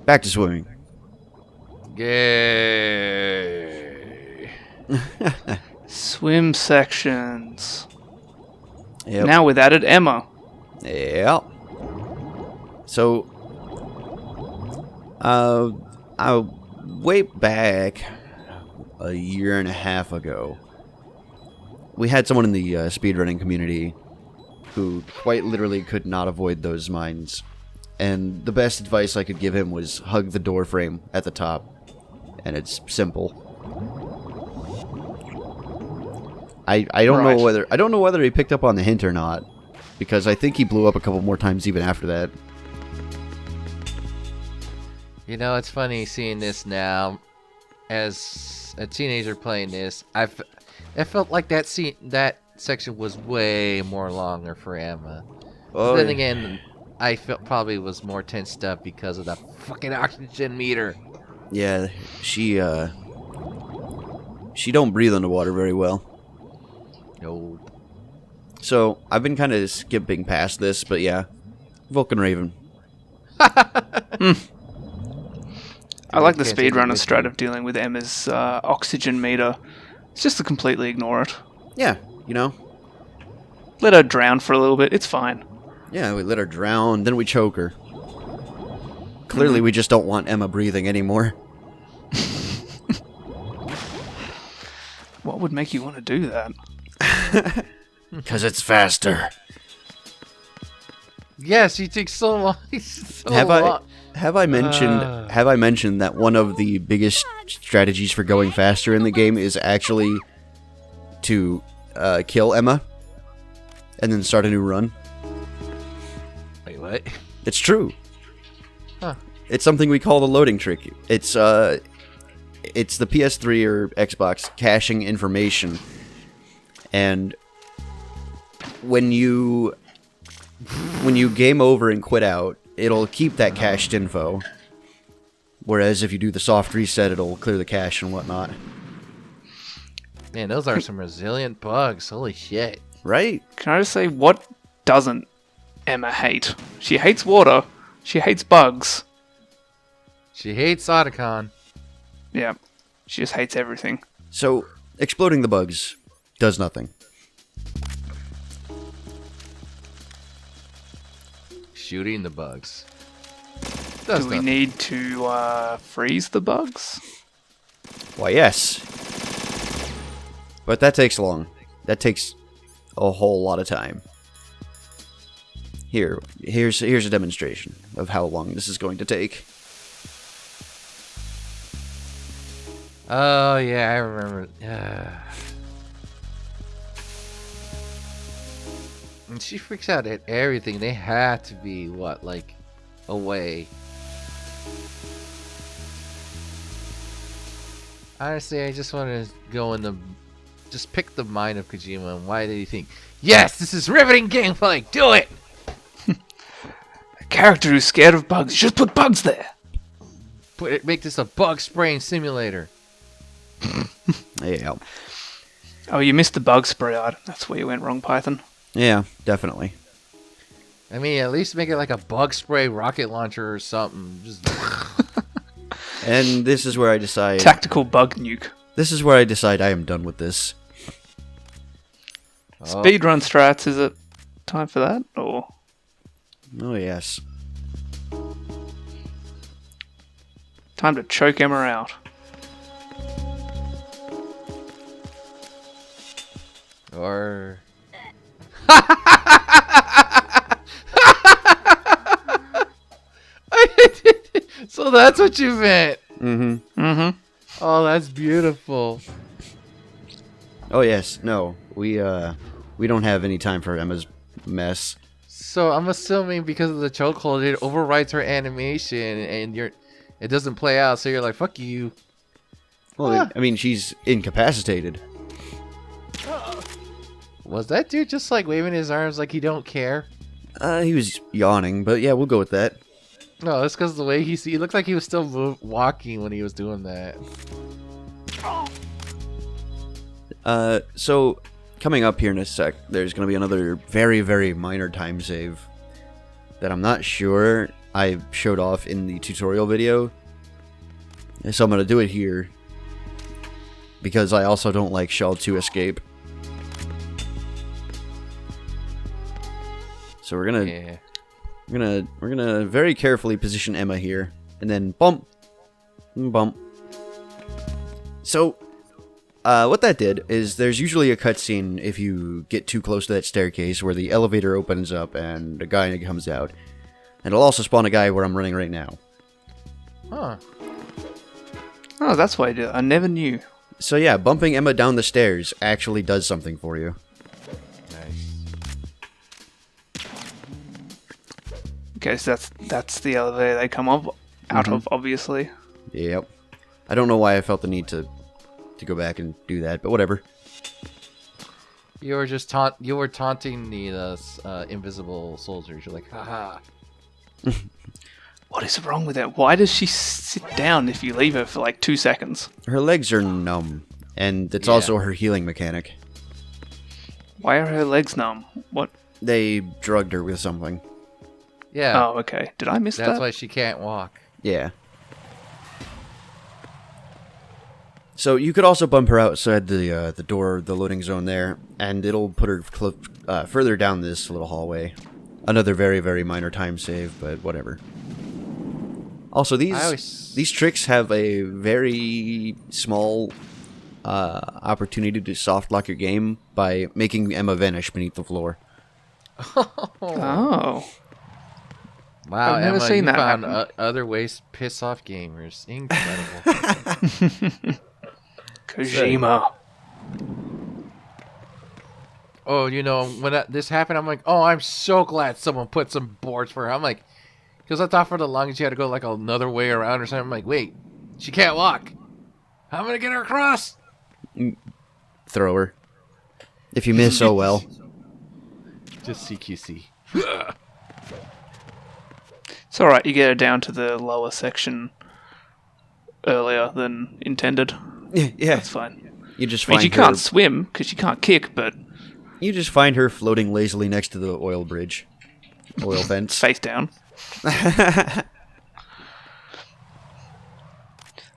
Back to swimming. Yay. Swim sections. Yep. Now we've added Emma. Yeah. So, way back a year and a half ago, we had someone in the speedrunning community who quite literally could not avoid those mines. And the best advice I could give him was hug the door frame at the top. And it's simple. I don't know whether he picked up on the hint or not, because I think he blew up a couple more times even after that. You know, it's funny seeing this now. As a teenager playing this, I felt like that section was way more longer for Emma. Oh, Then again, I felt probably was more tensed up because of the fucking oxygen meter. Yeah, she don't breathe underwater very well. No. So, I've been kind of skipping past this, but yeah. Vulcan Raven. I like the Can't take it speedrunner with strat you. of dealing with Emma's oxygen meter. It's just to completely ignore it. Yeah, you know. Let her drown for a little bit. It's fine. Yeah, we let her drown, then we choke her. Clearly, we just don't want Emma breathing anymore. What would make you want to do that? Because it's faster. Yes, you take so long. So Have long. I mentioned that one of the biggest strategies for going faster in the game is actually to kill Emma and then start a new run? Wait, what? It's true. Huh. It's something we call the loading trick. It's the PS3 or Xbox caching information, and when you game over and quit out, it'll keep that cached info. Whereas if you do the soft reset, it'll clear the cache and whatnot. Man, those are some resilient bugs. Holy shit. Right? Can I just say, what doesn't Emma hate? She hates water. She hates bugs. She hates Otacon. Yeah. She just hates everything. So, exploding the bugs does nothing. Shooting the bugs. Do we need to freeze the bugs? Why, yes. But that takes long. That takes a whole lot of time. Here's a demonstration of how long this is going to take. Oh, yeah, I remember. And she freaks out at everything. They had to be, what, like, away. Honestly, I just want to go in the... Just pick the mind of Kojima, and why did he think, yes, this is riveting gameplay, do it! A character who's scared of bugs. You just put bugs there. Make this a bug spraying simulator. Yeah. Oh, you missed the bug spray item. That's where you went wrong, Python. Yeah, definitely. I mean, at least make it like a bug spray rocket launcher or something. Just... And this is where I decide... Tactical bug nuke. This is where I decide I am done with this. Oh. Speedrun strats, is it time for that? Or Oh, yes. time to choke Emma out? Or... So that's what you meant. Mm-hmm. Mm-hmm. Oh, that's beautiful. Oh, yes. No. We don't have any time for Emma's mess. So I'm assuming because of the chokehold, it overwrites her animation, and it doesn't play out. So you're like, "Fuck you." Well, I mean, she's incapacitated. Was that dude just like waving his arms like he don't care? He was yawning, but yeah, we'll go with that. No, it's because the way he looked like he was still walking when he was doing that. So, coming up here in a sec, there's going to be another very, very minor time save that I'm not sure I showed off in the tutorial video. So I'm going to do it here. Because I also don't like Shell to escape. So we're gonna very carefully position Emma here. And then bump. Bump. So what that did is there's usually a cutscene if you get too close to that staircase where the elevator opens up and a guy comes out. And it'll also spawn a guy where I'm running right now. Huh. Oh, that's why I did it. I never knew. So yeah, bumping Emma down the stairs actually does something for you. Nice. Okay, so that's the elevator they come up out of, obviously. Yep. I don't know why I felt the need to go back and do that, but whatever. You were just taunting the invisible soldiers. You're like, haha. What is wrong with that? Why does she sit down if you leave her for like 2 seconds? Her legs are numb, and it's also her healing mechanic. Why are her legs numb? What? They drugged her with something. Yeah. Oh, okay. Did I miss that? That's why she can't walk. Yeah. So you could also bump her outside the door, the loading zone there, and it'll put her further down this little hallway. Another very, very minor time save, but whatever. Also, these tricks have a very small opportunity to soft lock your game by making Emma vanish beneath the floor. Oh. Wow, I've never Emma, seen you that found happen. other ways to piss off gamers. Incredible. Kojima. Oh, you know, when this happened, I'm like, oh, I'm so glad someone put some boards for her. I'm like, because I thought for the longest you had to go like another way around or something. I'm like, wait, she can't walk. How am I going to get her across? Throw her. If you miss, oh well. Just CQC. It's alright, you get her down to the lower section earlier than intended. Yeah. That's fine. You just I mean, find she her. can't swim because she can't kick, but You just find her floating lazily next to the oil bridge. Oil fence. face down.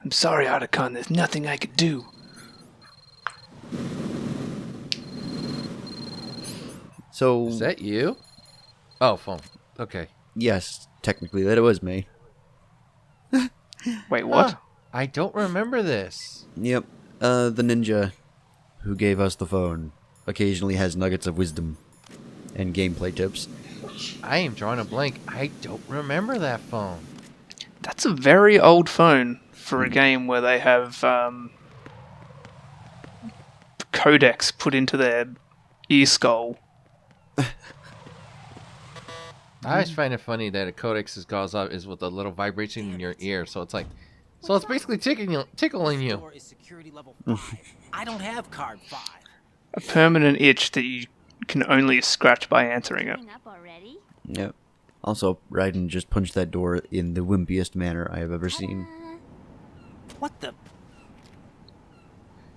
I'm sorry, Otacon. There's nothing I could do. So, Is that you? Oh, phone. Okay. yes, technically that was me. Wait, what? Huh. I don't remember this. Yep. The ninja who gave us the phone occasionally has nuggets of wisdom and gameplay tips. I am drawing a blank. I don't remember that phone. That's a very old phone for a game where they have codecs put into their ear skull. I always find it funny that a codex goes up is with a little vibration in your ear, so it's like, so it's basically tickling you. Door is security level 5. I don't have card 5. A permanent itch that you can only scratch by answering it. Up already? Yep. Also, Raiden just punched that door in the wimpiest manner I have ever seen. What the?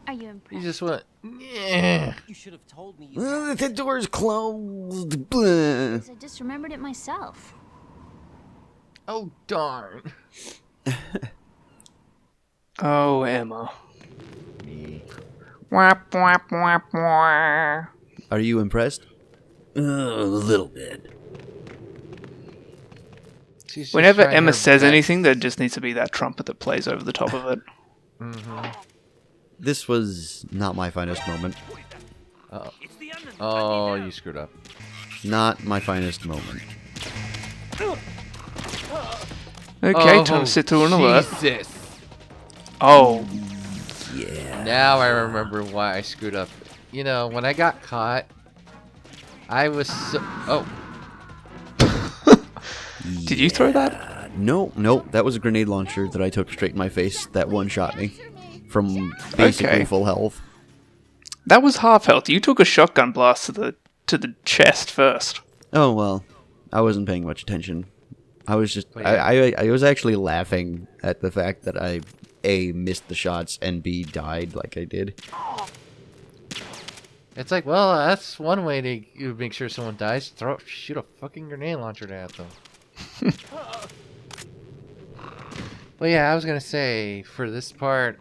Are you You impressed? just went, yeah. You should have told me. You The door's closed. I just remembered it myself. Oh, darn. Oh, Emma. Wap, wap, wap, wap. Are you impressed? A little bit. She's just Whenever trying Emma her says best. anything, there just needs to be that trumpet that plays over the top of it. This was not my finest moment. Oh, you screwed up. Not my finest moment. Okay, time to sit through an alert. Jesus. Oh, Now I remember why I screwed up. You know, when I got caught, I was so... Oh, did you throw that? No, that was a grenade launcher that I took straight in my face that one-shot me from basically Okay. full health. That was half health. You took a shotgun blast to the chest first. Oh, well, I wasn't paying much attention. I was just... Well, yeah. I was actually laughing at the fact that I, A, missed the shots, and B, died like I did. it's like, well, that's one way to make sure someone dies. Shoot a fucking grenade launcher at them. But yeah, I was gonna say for this part,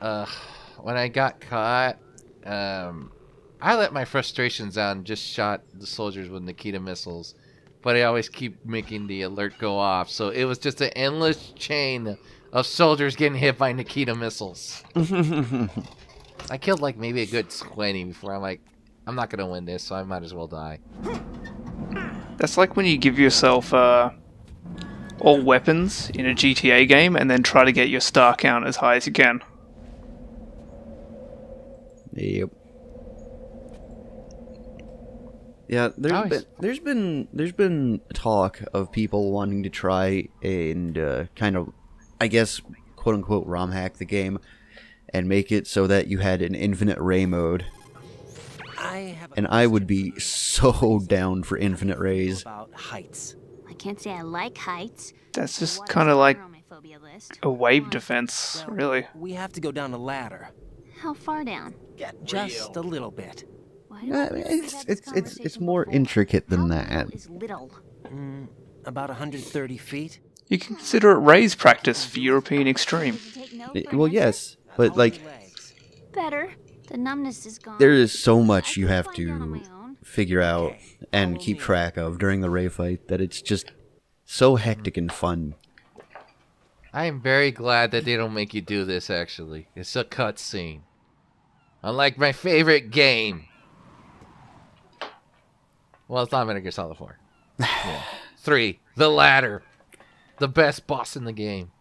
when I got caught, I let my frustrations out and just shot the soldiers with Nikita missiles. But I always keep making the alert go off, so it was just an endless chain of soldiers getting hit by Nikita missiles. I killed like maybe a good 20 before I'm like, I'm not gonna win this, so I might as well die. That's like when you give yourself all weapons in a GTA game and then try to get your star count as high as you can. Yep. Yeah, there's been talk of people wanting to try and kind of, I guess, quote unquote, ROM hack the game and make it so that you had an infinite ray mode. And I would be so down for infinite rays. About heights. I can't say I like heights. That's just What kind is of like on my phobia list? a wave defense, Well, really. We have to go down a ladder. How far down? Just a little bit. Why do I feel like we've had this It's conversation more before? intricate than How that. little is little? About 130 feet. You can consider it raise practice for European Extreme. Did you take note, Well, Vanessa? yes, but like Legs. Better. The numbness is gone. there is so much I you can have climb down on to my own. figure out and keep track of during the ray fight that it's just so hectic and fun. I am very glad that they don't make you do this, actually. It's a cutscene. Unlike my favorite game. Well, it's not Metal Gear Solid 4. Yeah. 3. The Ladder. The best boss in the game.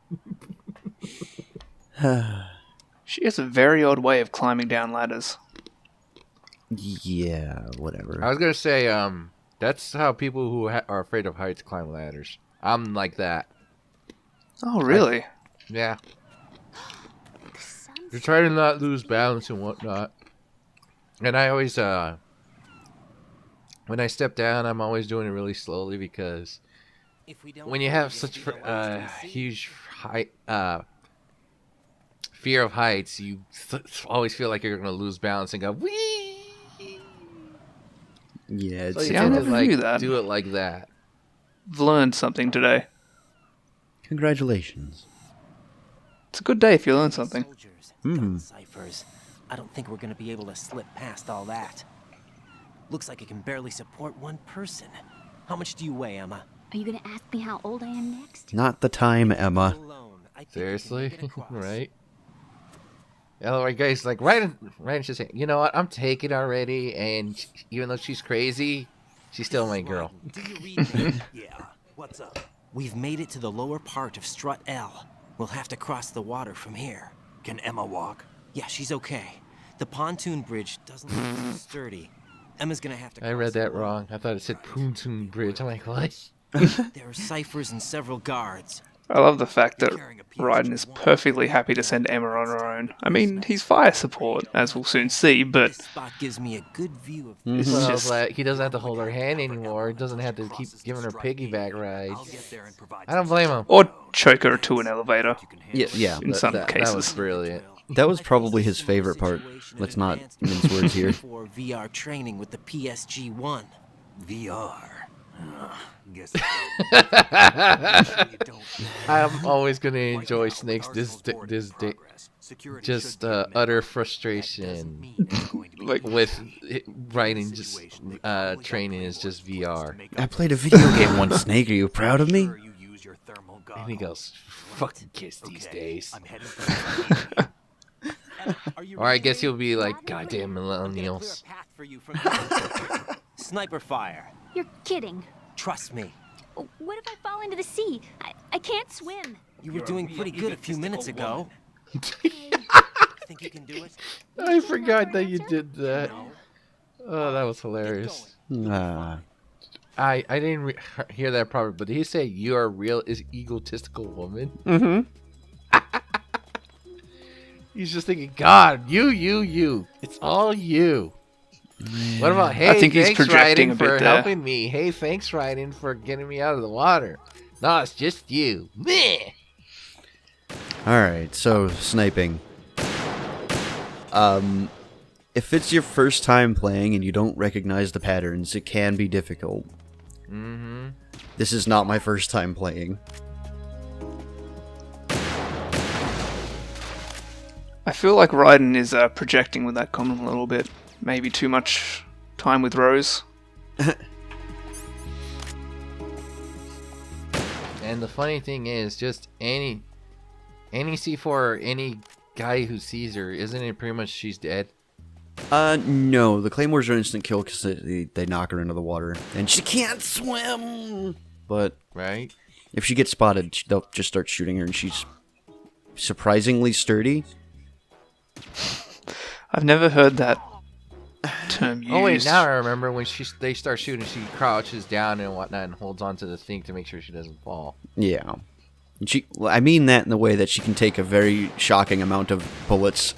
She has a very odd way of climbing down ladders. Yeah, whatever. I was going to say, that's how people who are afraid of heights climb ladders. I'm like that. Oh, really? Yeah. The sun's You're trying to not lose balance and whatnot. And I always, when I step down, I'm always doing it really slowly because If we don't when you have such huge height, fear of heights, you always feel like you're going to lose balance and go, wee! Yeah, it's, So you See, I tend to never like, knew that. do it like that. I've learned something today. congratulations. It's a good day if you learn something. Soldiers, gun ciphers. I don't think we're gonna be able to slip past all that. Looks like it can barely support one person. How much do you weigh, Emma? Are you gonna ask me how old I am next? Not the time, Emma. Alone, I think we can Seriously? make it across. Right? Yeah, like guys, like Ryan should say, you know what? I'm taken already, and even though she's crazy, she's still my girl. Do you read me? Yeah. What's up? We've made it to the lower part of Strut L. We'll have to cross the water from here. Can Emma walk? Yeah, she's okay. The pontoon bridge doesn't look too sturdy. Emma's gonna have to. I read that wrong. I thought it said Pontoon Bridge. I'm like, what? There are ciphers and several guards. I love the fact that Raiden is perfectly happy to send Emma on her own. I mean, he's fire support, as we'll soon see, but This spot gives me a good view of. it's Well, just... like, he doesn't have to hold her hand anymore. He doesn't have to keep giving her piggyback I'll rides. get there and provide. I don't blame him. Or choke her to an elevator. Yeah. In some That cases. was brilliant. That was probably his favorite part. Let's not mince words here. For VR training with the PSG-1. VR. Guess. I'm always gonna enjoy Snake's just utter frustration Like, with writing. Just training is just VR, I played a video game once, Snake. Are you proud of me? and he goes, "Fucking kids these days." Or I guess he'll be like, "Goddamn millennials." Sniper fire. You're kidding. Trust me. What if I fall into the sea? I can't swim. You were doing pretty good a few minutes ago. Hey, Think you can do it? I forgot that you did that. Oh, that was hilarious. I didn't hear that probably, but did he say you are a real egotistical woman? mm-hmm. He's just thinking, God, you. It's all you. What about, hey, I think he's thanks, projecting Raiden, a bit for there. helping me. Hey, thanks, Raiden, for getting me out of the water. No, it's just you. Meh. Alright, so sniping. If it's your first time playing and you don't recognize the patterns, it can be difficult. This is not my first time playing. I feel like Raiden is projecting with that comment a little bit. Maybe too much time with Rose. And the funny thing is, just any C4 or any guy who sees her, isn't it pretty much she's dead? No. The Claymores are instant kill because they knock her into the water. And she can't swim! But Right? if she gets spotted, they'll just start shooting her, and she's surprisingly sturdy. I've never heard that term used. Oh wait, now I remember when they start shooting, she crouches down and whatnot and holds onto the thing to make sure she doesn't fall. Yeah. And I mean that in the way that she can take a very shocking amount of bullets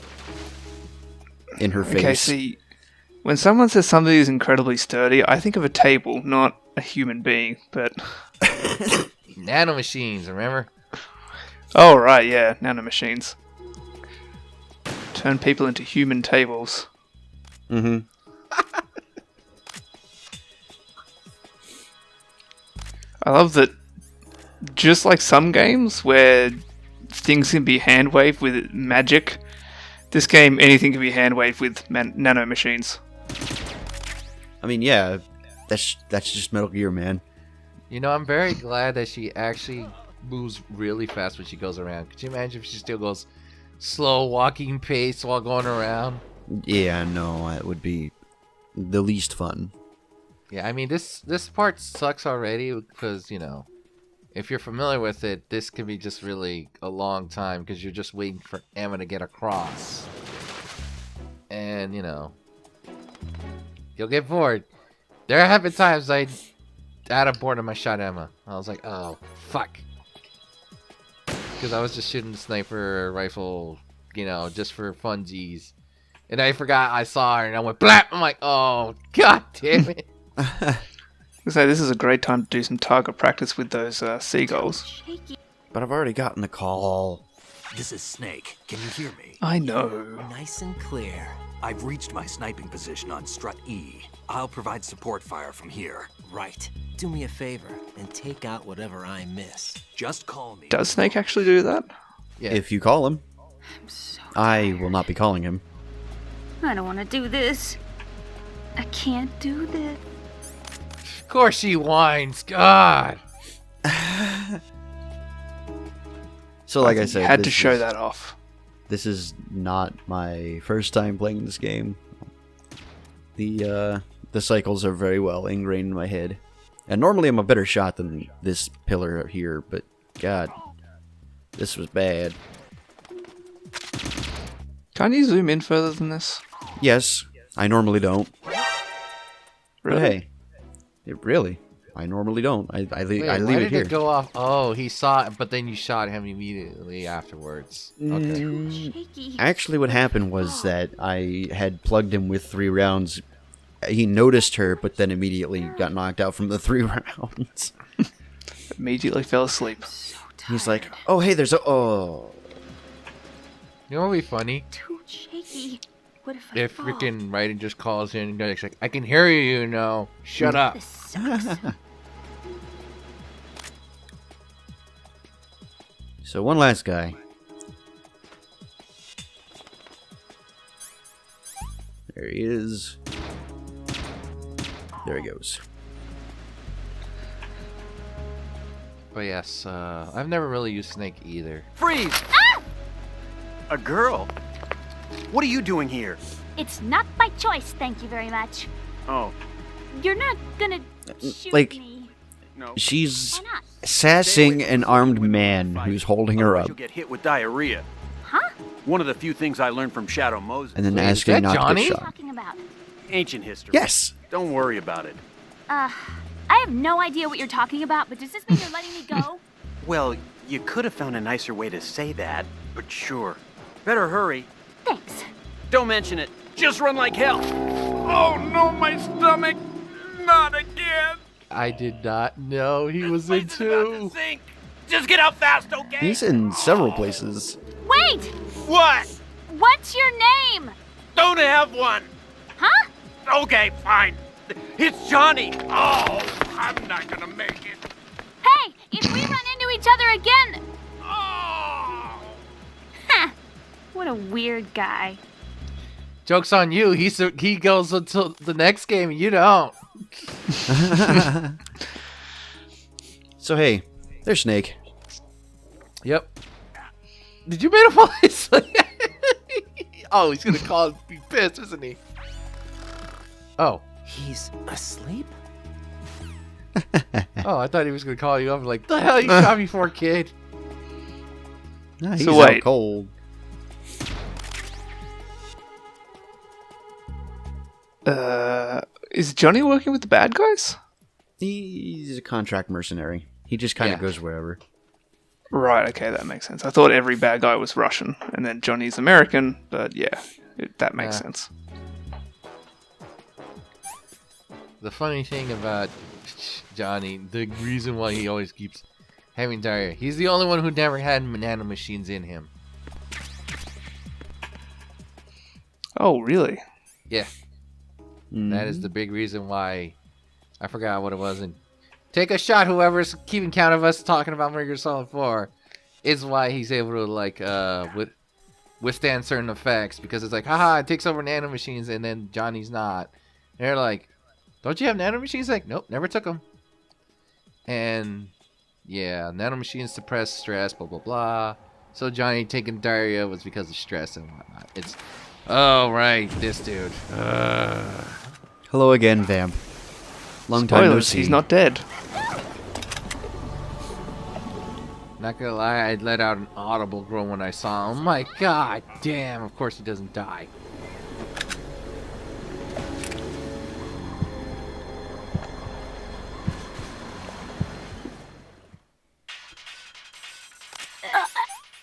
in her face. Okay, see, when someone says somebody is incredibly sturdy, I think of a table, not a human being, but... Nanomachines, remember? Oh, right, yeah, nanomachines. Turn people into human tables. Mm-hmm. I love that, just like some games where things can be hand-waved with magic, this game, anything can be hand-waved with nanomachines. I mean, yeah, that's just Metal Gear, man. You know, I'm very glad that she actually moves really fast when she goes around. Could you imagine if she still goes slow walking pace while going around? Yeah, no, it would be the least fun. Yeah, I mean, this part sucks already because, you know, if you're familiar with it, this can be just really a long time because you're just waiting for Emma to get across. And, you know, you'll get bored. There have been times I out of boredom I shot Emma. I was like, oh, fuck. Because I was just shooting the sniper rifle, you know, just for funsies. And I forgot I saw her and I went blap. I'm like, oh, god damn it. So this is a great time to do some target practice with those seagulls. But I've already gotten the call. This is Snake. Can you hear me? I know. Nice and clear. I've reached my sniping position on Strut E. I'll provide support fire from here. Right. Do me a favor and take out whatever I miss. Just call me. Does Snake actually do that? Yeah. If you call him. I'm so I will not be calling him. I don't want to do this. I can't do this. Of course she whines. God. So, like I think said, you had to this show is- that off. This is not my first time playing this game. The cycles are very well ingrained in my head. And normally I'm a better shot than this pillar here, but god, this was bad. Can't you zoom in further than this? Yes, I normally don't. Really? But hey, really, I normally don't. I Wait, leave why it did here. it go off? Oh, he saw it, but then you shot him immediately afterwards. Okay. Shaky. Actually, what happened was that I had plugged him with 3 rounds. He noticed her, but then immediately got knocked out from the 3 rounds. Immediately fell asleep. He's like, "Oh, hey, there's a oh." You know what would be funny? Too shaky. What if I If fall? freaking Raiden just calls in and goes like, I can hear you now. Shut up. This sucks. So one last guy. There he is. There he goes. But yes, I've never really used Snake either. Freeze! A girl? What are you doing here? It's not by choice, thank you very much. Oh, You're not gonna shoot like- me. no. She's Why not? sassing an armed man who's holding her Otherwise up You'll get hit with diarrhea. Huh? One of the few things I learned from Shadow Moses. and then Wait, is asking that not Johnny? to get What are you shot. talking about? Ancient history. Yes. Don't worry about it. I have no idea what you're talking about, but does this mean you're letting me go? Well, you could have found a nicer way to say that, but sure. Better hurry. Thanks. Don't mention it. Just run like hell. Oh no, my stomach! Not again. I did not know he was in Place is about to two. sink. Just get out fast, okay? He's in several places. Wait! What? What's your name? Don't have one. Huh? Okay, fine. It's Johnny. Oh, I'm not gonna make it. Hey, if we run into each other again... Oh. Ha! What a a weird guy. Joke's on you. He goes until the next game and you don't. So hey, there's Snake. Yep. Did you make a fall asleep? Oh, he's gonna be pissed, isn't he? Oh. He's asleep? Oh, I thought he was gonna call you up like, the hell you shot me for, kid? Nah, he's So wait. out cold. Is Johnny working with the bad guys? He's a contract mercenary. He just kind of Yeah. goes wherever. Right, okay, that makes sense. I thought every bad guy was Russian, and then Johnny's American, but yeah, that makes Yeah. sense. The funny thing about Johnny, the reason why he always keeps having diarrhea, he's the only one who never had nanomachines in him. Oh, really? Yeah. That is the big reason why. I forgot what it was. And take a shot, whoever's keeping count of us talking about Metal Gear Solid 4, is why he's able to like withstand certain effects, because it's like, haha, it takes over nanomachines, and then Johnny's not. And they're like, don't you have nanomachines? Like, nope, never took them. And yeah, nanomachines suppress stress, blah blah blah. So Johnny taking diarrhea was because of stress and whatnot. It's oh right, this dude. Hello again, Vamp. Long time no Spoilers, see. he's not dead. Not gonna lie, I let out an audible groan when I saw him. My god damn, of course he doesn't die.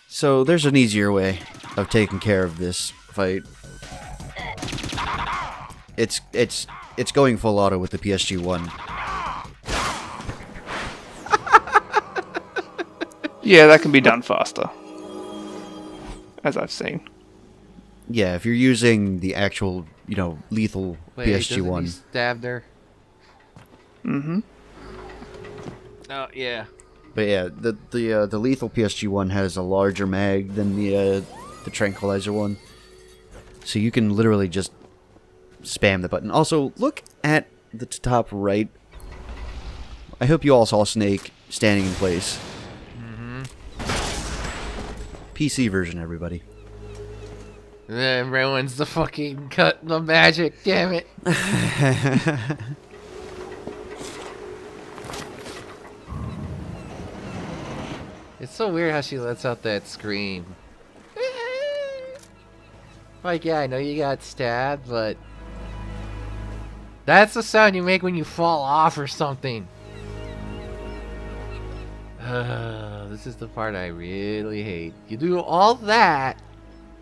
So there's an easier way of taking care of this fight. It's going full auto with the PSG-1. Yeah, that can be done faster. As I've seen. Yeah, if you're using the actual, lethal Wait, doesn't he PSG-1. stabbed her? Mm-hmm. Oh yeah. But yeah, the lethal PSG-1 has a larger mag than the tranquilizer one. So you can literally just spam the button. Also, look at the top right. I hope you all saw Snake standing in place. PC version, everybody. Then ruins the fucking cut the magic, damn it. It's so weird how she lets out that scream. Like, yeah, I know you got stabbed, but that's the sound you make when you fall off or something. This is the part I really hate. You do all that,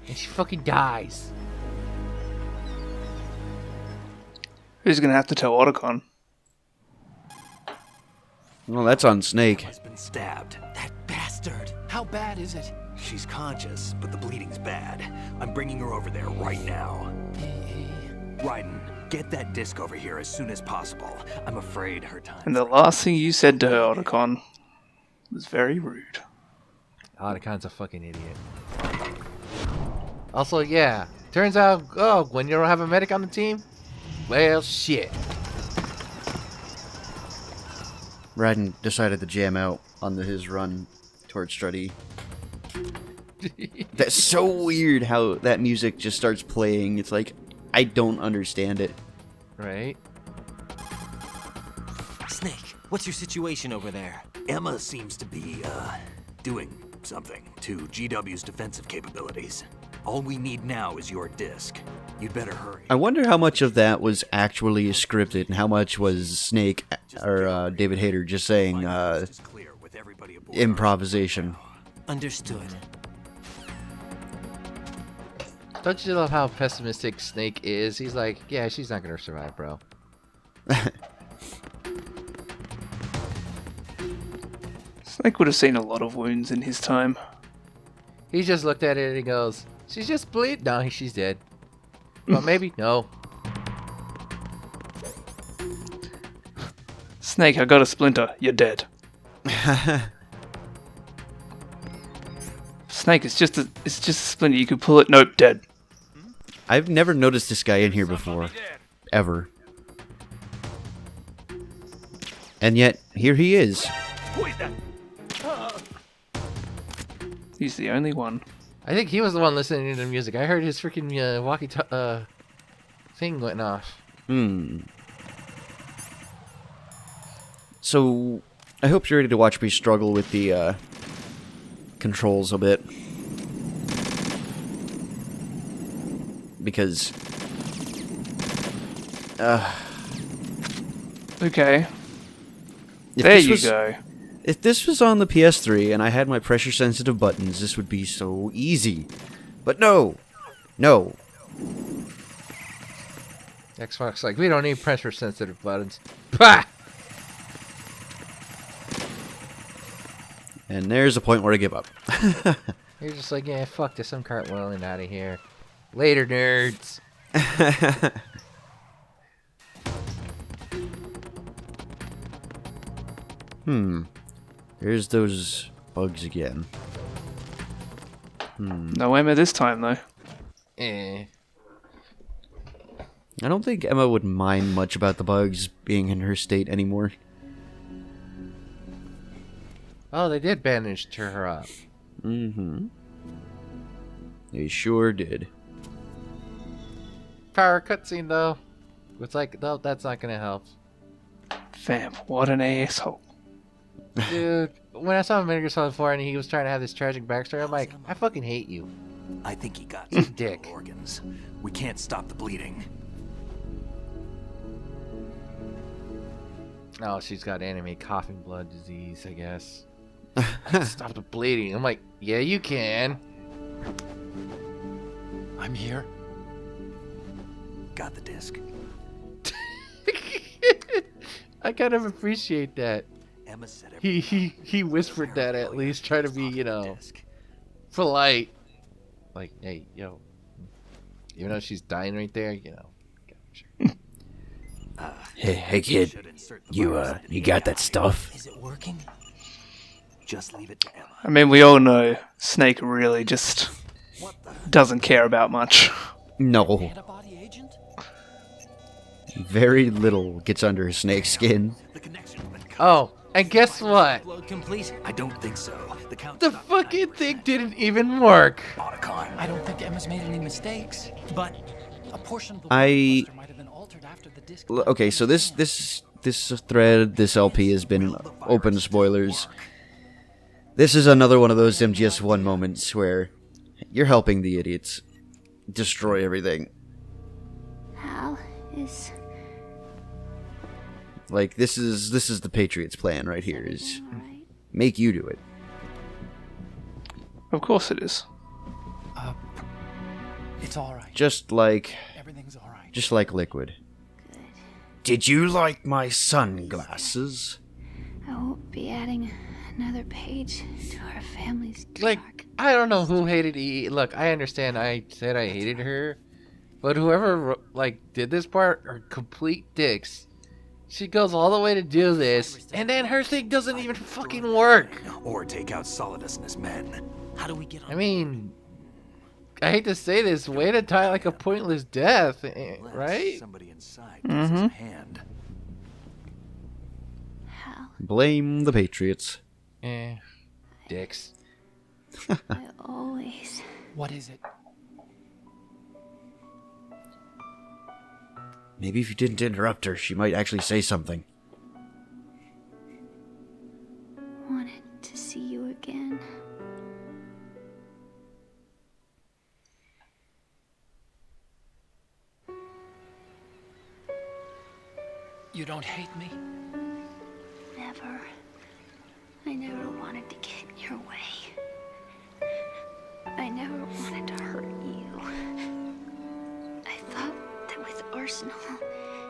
and she fucking dies. Who's gonna have to tell Otacon? Well, that's on Snake. Has been stabbed. That bastard. How bad is it? She's conscious, but the bleeding's bad. I'm bringing her over there right now. Raiden, get that disc over here as soon as possible. I'm afraid her time. And the last thing you said to her, Otacon, was very rude. Otacon's a fucking idiot. Also, yeah, turns out, when you don't have a medic on the team, well, shit. Raiden decided to jam out on his run towards Strutty. That's so weird how that music just starts playing. It's like, I don't understand it. Right? Snake, what's your situation over there? Emma seems to be, doing something to GW's defensive capabilities. All we need now is your disc. You'd better hurry. I wonder how much of that was actually scripted and how much was Snake or David Hayter just saying It's clear with everybody aboard. improvisation. Understood. Don't you love how pessimistic Snake is? He's like, yeah, she's not gonna survive, bro. Snake would have seen a lot of wounds in his time. He just looked at it and he goes, she's just bleed. No, she's dead. Well, maybe. No. Snake, I got a splinter. You're dead. Snake, it's just a splinter. You could pull it. Nope, dead. I've never noticed this guy in here before. Ever. And yet, here he is. He's the only one. I think he was the one listening to the music. I heard his freaking walkie thing went off. So, I hope you're ready to watch me struggle with the controls a bit. Because... Okay. if There this you was- go. If this was on the PS3 and I had my pressure-sensitive buttons, this would be so easy. But no! No. Xbox like, we don't need pressure sensitive buttons. Bah! And there's a point where I give up. You're just like, yeah, fuck this, I'm cartwheeling out of here. Later, nerds. There's those bugs again. No Emma this time, though. Eh. I don't think Emma would mind much about the bugs being in her state anymore. Oh, they did bandage her up. They sure did. Power cutscene, though. It's like, no, that's not gonna help. Fam, what an asshole. Dude, when I saw Metal Gear Solid 4 and he was trying to have this tragic backstory, I'm like, I fucking hate you. I think he got You some dick. vital organs. We can't stop the bleeding. Oh, she's got anime coughing blood disease, I guess. Stop the bleeding. I'm like, yeah, you can. I'm here. Got the disc. I kind of appreciate that. Emma said He whispered that at least, try to be, you know, polite. Like, hey, yo. Even though she's dying right there, you know. Hey kid, you got that stuff? Is it working? Just leave it to Emma. I mean, we all know Snake really just doesn't care about much. No. Antibody agent? Very little gets under Snake's skin. The connection's been cut. Oh, and guess what? Upload complete? I don't think so. The count. The fucking thing didn't even work. Otacon. I don't think Emma's made any mistakes, but a portion of the I- blockbuster might have been altered after the disc. Okay, so this thread, this LP has been open spoilers. This is another one of those MGS1 moments where you're helping the idiots destroy everything. Hal is... Like this is the Patriots' plan right here is alright. make you do it. Of course it is. It's all right. Just like Everything's all right. Liquid. Did you like my sunglasses? I won't be adding another page to our family's Like, dark. I don't know who hated E. Look, I understand I said I hated her, but whoever, like, did this part are complete dicks. She goes all the way to do this, and then her thing doesn't even fucking work. Or take out Solidus and his men. How do we get on? I mean, I hate to say this, way to die like a pointless death, Unless right? Somebody inside gives us a hand. Hal, Blame the Patriots. Dicks. I always... What is it? Maybe if you didn't interrupt her, she might actually say something. wanted to see you again. You don't hate me? Never. I never wanted to get in your way. I never wanted to hurt you. I thought that with Arsenal,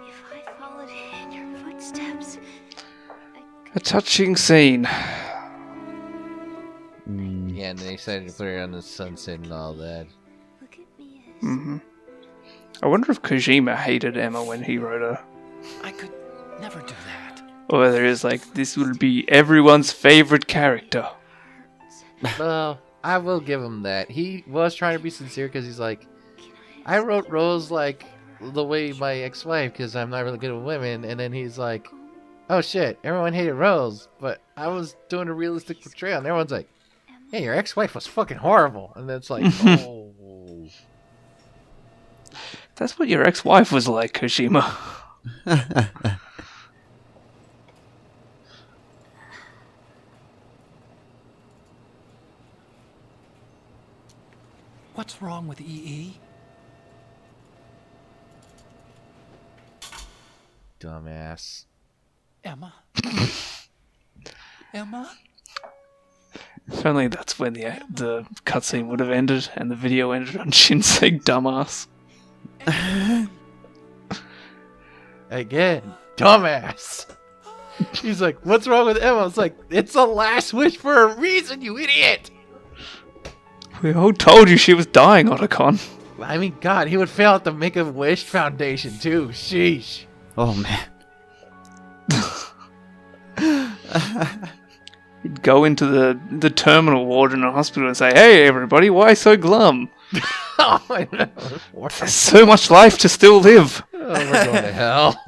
if I followed in your footsteps, A touching scene. Yeah, and they decided to put her on the sunset and all that. look at me as... I wonder if Kojima hated Emma when he wrote her. I could never do that. Or whether it's like, this will be everyone's favorite character. Well, I will give him that. He was trying to be sincere because he's like, I wrote Rose like the way my ex-wife because I'm not really good with women. And then he's like, oh shit, everyone hated Rose, but I was doing a realistic portrayal. And everyone's like, hey, your ex-wife was fucking horrible. And then it's like, oh. That's what your ex-wife was like, Kojima. What's wrong with EE? Dumbass. Emma? Emma? If only that's when the cutscene would have ended and the video ended on Shin saying dumbass. Again, dumbass. He's like, what's wrong with Emma? It's like, it's a last wish for a reason, you idiot. We all told you she was dying, Otacon. I mean, God, he would fail at the Make-A-Wish Foundation, too. Sheesh. Oh, man. He'd go into the terminal ward in a hospital and say, hey, everybody, why so glum? Oh, I know. There's so much life to still live. Oh, we're going to hell.